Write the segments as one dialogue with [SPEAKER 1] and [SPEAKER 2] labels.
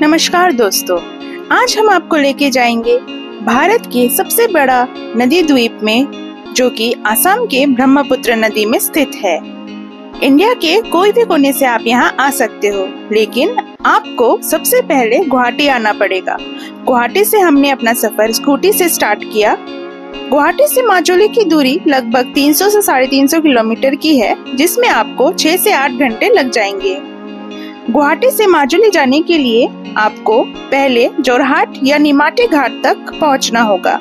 [SPEAKER 1] नमस्कार दोस्तों, आज हम आपको लेके जाएंगे भारत के सबसे बड़ा नदी द्वीप में, जो कि आसाम के ब्रह्मपुत्र नदी में स्थित है। इंडिया के कोई भी कोने से आप यहाँ आ सकते हो, लेकिन आपको सबसे पहले गुवाहाटी आना पड़ेगा। गुवाहाटी से हमने अपना सफर स्कूटी से स्टार्ट किया। गुवाहाटी से माजुली की दूरी लगभग 300 से 350 किलोमीटर की है, जिसमें आपको 6 से 8 घंटे लग जाएंगे। गुवाहाटी से माजुली जाने के लिए आपको पहले जोरहाट या निमाटी घाट तक पहुंचना होगा,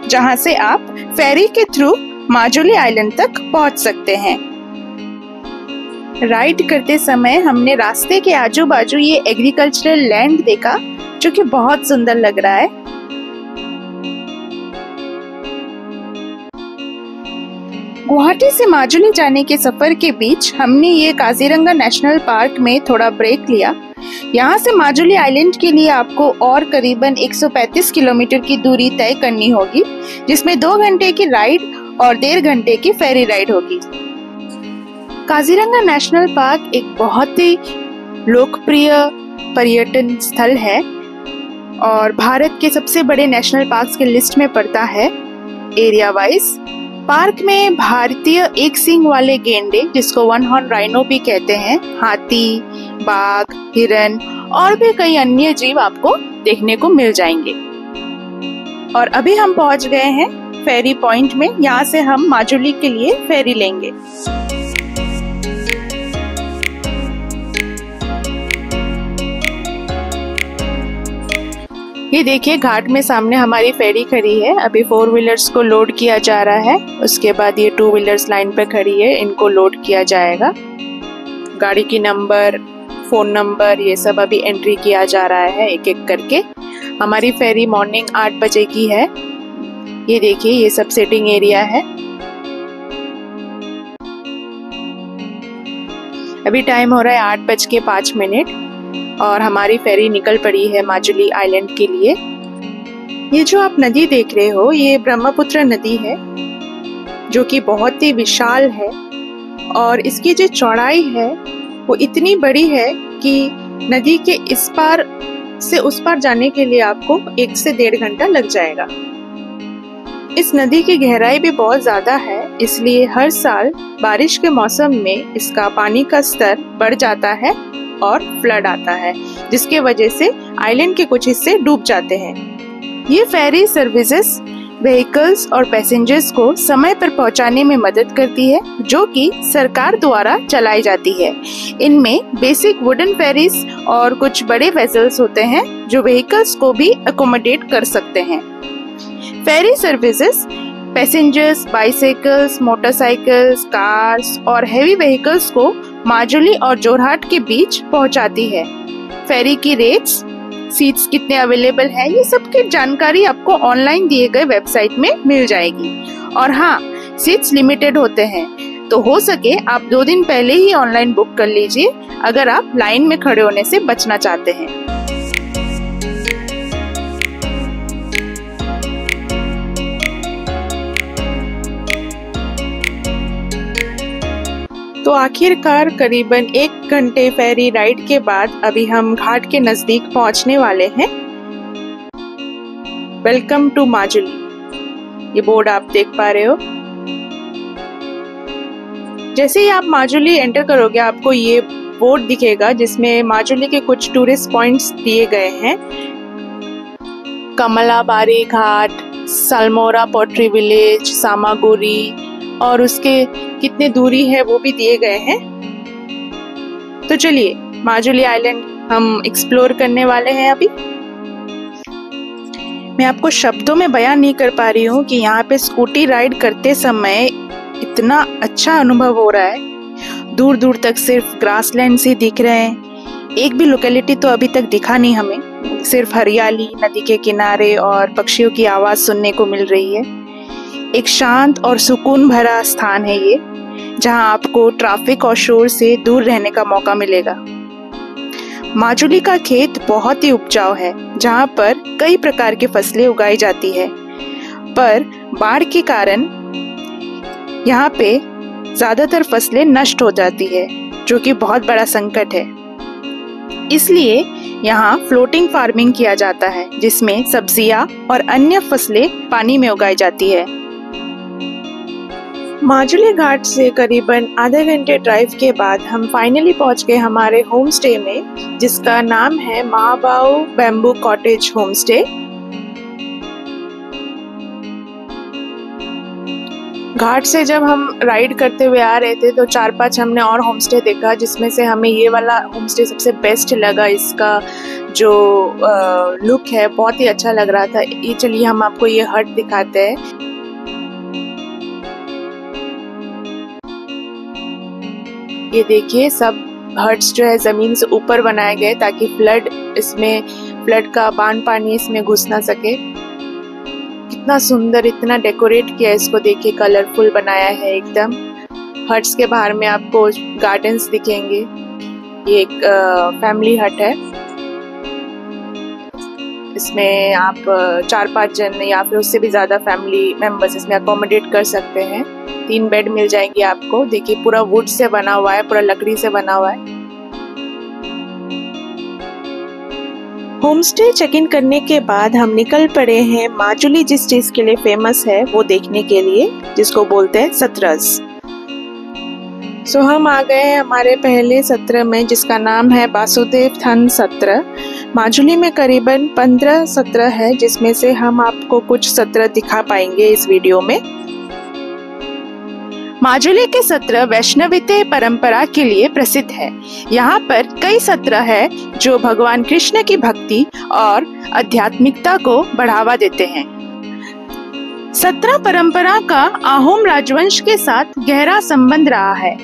[SPEAKER 1] जहां से आप फेरी के थ्रू माजुली आइलैंड तक पहुंच सकते हैं। राइड करते समय हमने रास्ते के आजू बाजू ये एग्रीकल्चरल लैंड देखा, जो कि बहुत सुंदर लग रहा है। गुवाहाटी से माजुली जाने के सफर के बीच हमने ये काजीरंगा नेशनल पार्क में थोड़ा ब्रेक लिया। यहाँ से माजुली आइलैंड के लिए आपको और करीबन 135 किलोमीटर की दूरी तय करनी होगी, जिसमें 2 घंटे की राइड और 1.5 घंटे की फेरी राइड होगी। काजीरंगा नेशनल पार्क एक बहुत ही लोकप्रिय पर्यटन स्थल है और भारत के सबसे बड़े नेशनल पार्क्स के लिस्ट में पड़ता है एरिया वाइज। पार्क में भारतीय एक सींग वाले गेंडे, जिसको वन हॉर्न राइनो भी कहते हैं, हाथी, बाघ, हिरन और भी कई अन्य जीव आपको देखने को मिल जाएंगे। और अभी हम पहुंच गए हैं फेरी पॉइंट में। यहाँ से हम माजुली के लिए फेरी लेंगे। ये देखिए, घाट में सामने हमारी फेरी खड़ी है। अभी 4 व्हीलर्स को लोड किया जा रहा है, उसके बाद ये 2 व्हीलर्स लाइन पे खड़ी है, इनको लोड किया जाएगा। गाड़ी की नंबर, फोन नंबर, ये सब अभी एंट्री किया जा रहा है एक एक करके। हमारी फेरी मॉर्निंग 8 बजे की है। ये देखिए, ये सब सिटिंग एरिया है। अभी टाइम हो रहा है 8:05 और हमारी फेरी निकल पड़ी है माजुली आइलैंड के लिए। ये जो आप नदी देख रहे हो, ये ब्रह्मपुत्र नदी है, जो कि बहुत ही विशाल है और इसकी जो चौड़ाई है वो इतनी बड़ी है कि नदी के इस पार से उस पार जाने के लिए आपको 1 से 1.5 घंटा लग जाएगा। इस नदी की गहराई भी बहुत ज्यादा है, इसलिए हर साल बारिश के मौसम में इसका पानी का स्तर बढ़ जाता है और फ्लड आता है, जिसके वजह से आइलैंड के कुछ हिस्से डूब जाते हैं। ये फेरी सर्विसेज व्हीकल्स और पैसेंजर्स को समय पर पहुंचाने में मदद करती है, जो कि सरकार द्वारा चलाई जाती है। इनमें बेसिक वुडन फेरीज और कुछ बड़े वेसल्स होते हैं, जो व्हीकल्स को भी अकोमोडेट कर सकते हैं। Ferry services passengers, bicycles, motorcycles, cars और हेवी व्हीकल्स को माजुली और जोरहाट के बीच पहुंचाती है। फेरी की रेट्स, सीट्स कितने अवेलेबल है, ये सब की जानकारी आपको ऑनलाइन दिए गए वेबसाइट में मिल जाएगी। और हाँ, सीट्स लिमिटेड होते हैं, तो हो सके आप 2 दिन पहले ही ऑनलाइन बुक कर लीजिए, अगर आप लाइन में खड़े होने से बचना चाहते हैं। तो आखिरकार करीबन 1 घंटे फेरी राइड के बाद अभी हम घाट के नजदीक पहुंचने वाले हैं। वेलकम टू माजुली, ये बोर्ड आप देख पा रहे हो। जैसे ही आप माजुली एंटर करोगे, आपको ये बोर्ड दिखेगा, जिसमें माजुली के कुछ टूरिस्ट पॉइंट्स दिए गए हैं। कमलाबारी घाट, सालमोरा पोट्री विलेज, सामागुरी और उसके कितने दूरी है वो भी दिए गए हैं। तो चलिए, माजुली आइलैंड हम एक्सप्लोर करने वाले हैं। अभी मैं आपको शब्दों में बयान नहीं कर पा रही हूँ कि यहाँ पे स्कूटी राइड करते समय इतना अच्छा अनुभव हो रहा है। दूर दूर तक सिर्फ ग्रासलैंड ही दिख रहे हैं। एक भी लोकेलिटी तो अभी तक दिखा नहीं हमें, सिर्फ हरियाली, नदी के किनारे और पक्षियों की आवाज सुनने को मिल रही है। एक शांत और सुकून भरा स्थान है ये, जहां आपको ट्रैफिक और शोर से दूर रहने का मौका मिलेगा। माजुली का खेत बहुत ही उपजाऊ है, जहां पर कई प्रकार की फसलें उगाई जाती है, पर बाढ़ के कारण यहाँ पे ज्यादातर फसलें नष्ट हो जाती है, जो कि बहुत बड़ा संकट है। इसलिए यहाँ फ्लोटिंग फार्मिंग किया जाता है, जिसमें सब्जियां और अन्य फसलें पानी में उगाई जाती है। माजुली घाट से करीबन आधे घंटे ड्राइव के बाद हम फाइनली पहुंच गए हमारे होम स्टे में, जिसका नाम है महाबाहु बैम्बू कॉटेज होम स्टे। घाट से जब हम राइड करते हुए आ रहे थे तो 4-5 हमने और होम स्टे देखा, जिसमें से हमें ये वाला होम स्टे सबसे बेस्ट लगा। इसका जो लुक है बहुत ही अच्छा लग रहा था। ये चलिए हम आपको ये हट दिखाते हैं। ये देखिए, सब हट्स जो है जमीन से ऊपर बनाए गए ताकि फ्लड का पानी इसमें घुस ना सके। कितना सुंदर, इतना डेकोरेट किया है इसको, देखिए कलरफुल बनाया है एकदम। हट्स के बाहर में आपको गार्डन्स दिखेंगे। ये एक फैमिली हट है, इसमें आप 4-5 जन या फिर उससे भी ज्यादा फैमिली मेंबर्स इसमें अकोमोडेट कर सकते हैं। 3 बेड मिल जाएंगे आपको। देखिए पूरा वुड से बना हुआ है, पूरा लकड़ी से बना हुआ है। होमस्टे चेक इन करने के बाद हम निकल पड़े हैं माजुली जिस चीज के लिए फेमस है वो देखने के लिए, जिसको बोलते हैं सत्रस। हम आ गए हैं हमारे पहले सत्र में, जिसका नाम है वासुदेव थन सत्र। माजुली में करीबन 15 सत्र है, जिसमें से हम आपको कुछ सत्र दिखा पाएंगे इस वीडियो में। माजुली के सत्र वैष्णवीते परंपरा के लिए प्रसिद्ध है। यहाँ पर कई सत्र है जो भगवान कृष्ण की भक्ति और आध्यात्मिकता को बढ़ावा देते हैं। सत्र परंपरा का आहोम राजवंश के साथ गहरा संबंध रहा है।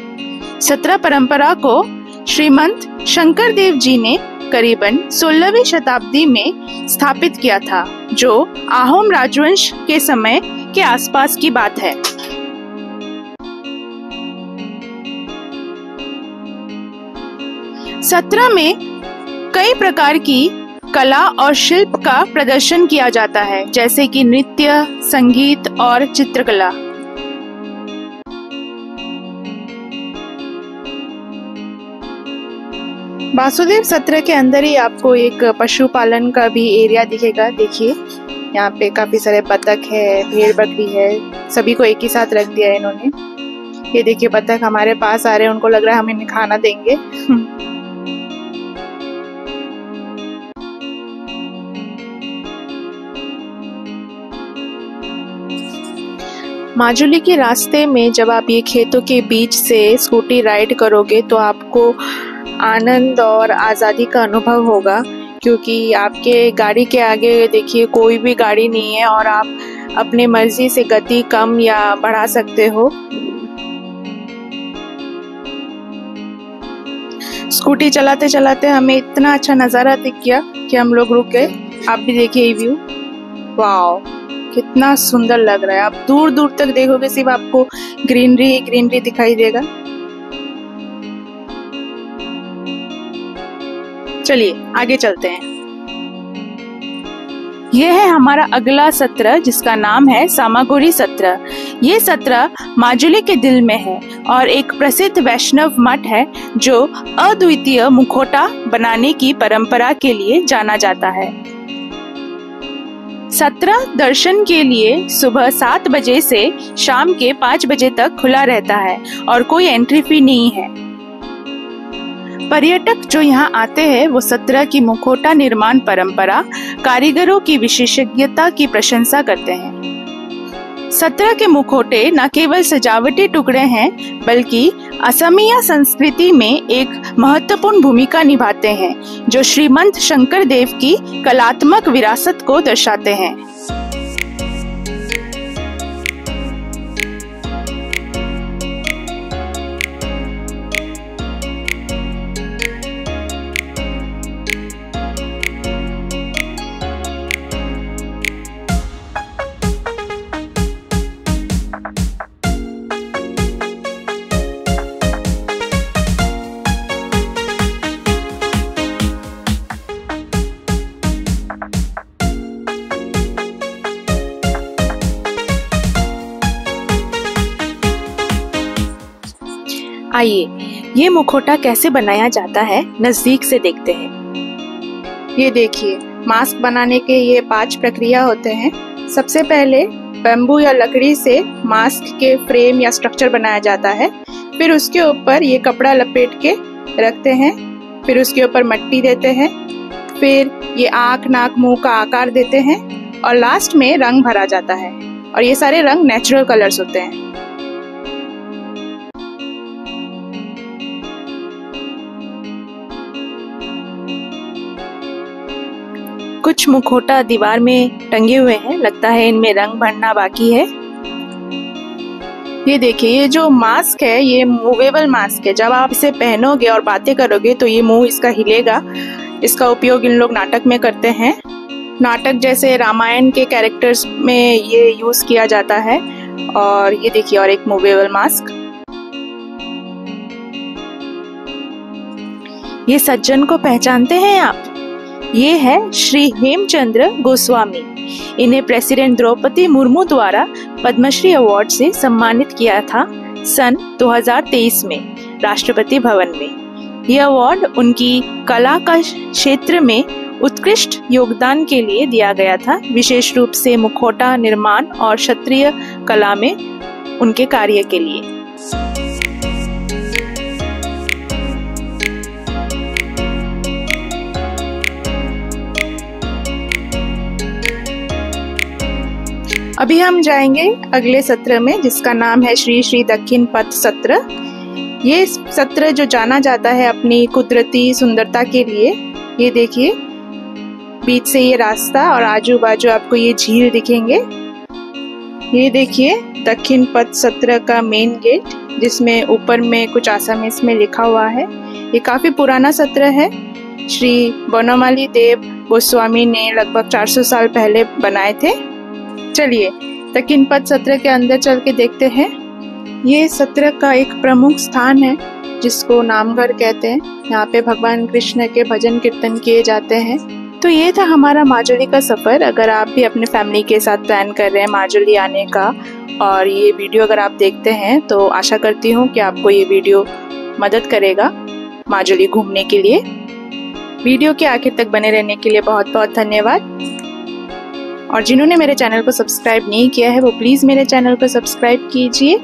[SPEAKER 1] सत्र परंपरा को श्रीमंत शंकर देव जी ने करीबन 16वीं शताब्दी में स्थापित किया था, जो आहोम राजवंश के समय के आसपास की बात है। सत्र में कई प्रकार की कला और शिल्प का प्रदर्शन किया जाता है, जैसे कि नृत्य, संगीत और चित्रकला। वासुदेव सत्र के अंदर ही आपको एक पशुपालन का भी एरिया दिखेगा। देखिए यहाँ पे काफी सारे बतख है, भेड़ बकरी है, सभी को एक ही साथ रख दिया है इन्होंने। ये देखिए बतख हमारे पास आ रहे हैं, उनको लग रहा है हम इन्हें खाना देंगे। माजुली के रास्ते में जब आप ये खेतों के बीच से स्कूटी राइड करोगे तो आपको आनंद और आज़ादी का अनुभव होगा, क्योंकि आपके गाड़ी के आगे देखिए कोई भी गाड़ी नहीं है और आप अपने मर्जी से गति कम या बढ़ा सकते हो। स्कूटी चलाते चलाते हमें इतना अच्छा नज़ारा दिख गया कि हम लोग रुक गए। आप भी देखिए ये व्यू, वाओ कितना सुंदर लग रहा है। आप दूर दूर तक देखोगे सिर्फ आपको ग्रीनरी ग्रीनरी दिखाई देगा। चलिए आगे चलते हैं। यह है हमारा अगला सत्र, जिसका नाम है सामागुरी सत्र। ये सत्र माजुली के दिल में है और एक प्रसिद्ध वैष्णव मठ है जो अद्वितीय मुखौटा बनाने की परंपरा के लिए जाना जाता है। सत्र दर्शन के लिए सुबह 7 बजे से शाम के 5 बजे तक खुला रहता है और कोई एंट्री फी नहीं है। पर्यटक जो यहाँ आते हैं वो सत्र की मुखौटा निर्माण परंपरा, कारीगरों की विशेषज्ञता की प्रशंसा करते हैं। सत्र के मुखौटे न केवल सजावटी टुकड़े हैं, बल्कि असमिया संस्कृति में एक महत्वपूर्ण भूमिका निभाते हैं, जो श्रीमंत शंकर देव की कलात्मक विरासत को दर्शाते हैं। आइए ये मुखौटा कैसे बनाया जाता है नजदीक से देखते हैं। ये देखिए, मास्क बनाने के ये 5 प्रक्रिया होते हैं। सबसे पहले बैम्बू या लकड़ी से मास्क के फ्रेम या स्ट्रक्चर बनाया जाता है। फिर उसके ऊपर ये कपड़ा लपेट के रखते हैं। फिर उसके ऊपर मिट्टी देते हैं। फिर ये आँख, नाक, मुंह का आकार देते हैं और लास्ट में रंग भरा जाता है। और ये सारे रंग नेचुरल कलर्स होते हैं। कुछ मुखौटा दीवार में टंगे हुए हैं, लगता है इनमें रंग भरना बाकी है। ये देखिए, ये जो मास्क है ये मूवेबल मास्क है। जब आप इसे पहनोगे और बातें करोगे तो ये मुंह इसका हिलेगा। इसका उपयोग इन लोग नाटक में करते हैं। नाटक जैसे रामायण के कैरेक्टर्स में ये यूज किया जाता है। और ये देखिए, और एक मूवेबल मास्क। ये सज्जन को पहचानते हैं आप? ये है श्री हेमचंद्र गोस्वामी। इन्हें प्रेसिडेंट द्रौपदी मुर्मू द्वारा पद्मश्री अवार्ड से सम्मानित किया था सन 2023 में राष्ट्रपति भवन में। यह अवार्ड उनकी कला का क्षेत्र में उत्कृष्ट योगदान के लिए दिया गया था, विशेष रूप से मुखौटा निर्माण और क्षत्रिय कला में उनके कार्य के लिए। अभी हम जाएंगे अगले सत्र में, जिसका नाम है श्री श्री दक्षिण पथ सत्र। ये सत्र जो जाना जाता है अपनी कुदरती सुंदरता के लिए। ये देखिए, बीच से ये रास्ता और आजू बाजू आपको ये झील दिखेंगे। ये देखिए दक्षिण पथ सत्र का मेन गेट, जिसमें ऊपर में कुछ आसामीज में लिखा हुआ है। ये काफी पुराना सत्र है। श्री बनमाली देव गोस्वामी ने लगभग 400 साल पहले बनाए थे। चलिए दक्षिण पथ सत्र के अंदर चल के देखते हैं। ये सत्र का एक प्रमुख स्थान है जिसको नामघर कहते हैं। यहाँ पे भगवान कृष्ण के भजन कीर्तन किए जाते हैं। तो ये था हमारा माजुली का सफर। अगर आप भी अपने फैमिली के साथ प्लान कर रहे हैं माजुली आने का और ये वीडियो अगर आप देखते हैं, तो आशा करती हूँ कि आपको ये वीडियो मदद करेगा माजुली घूमने के लिए। वीडियो के आखिर तक बने रहने के लिए बहुत बहुत धन्यवाद। और जिन्होंने मेरे चैनल को सब्सक्राइब नहीं किया है वो प्लीज़ मेरे चैनल को सब्सक्राइब कीजिए।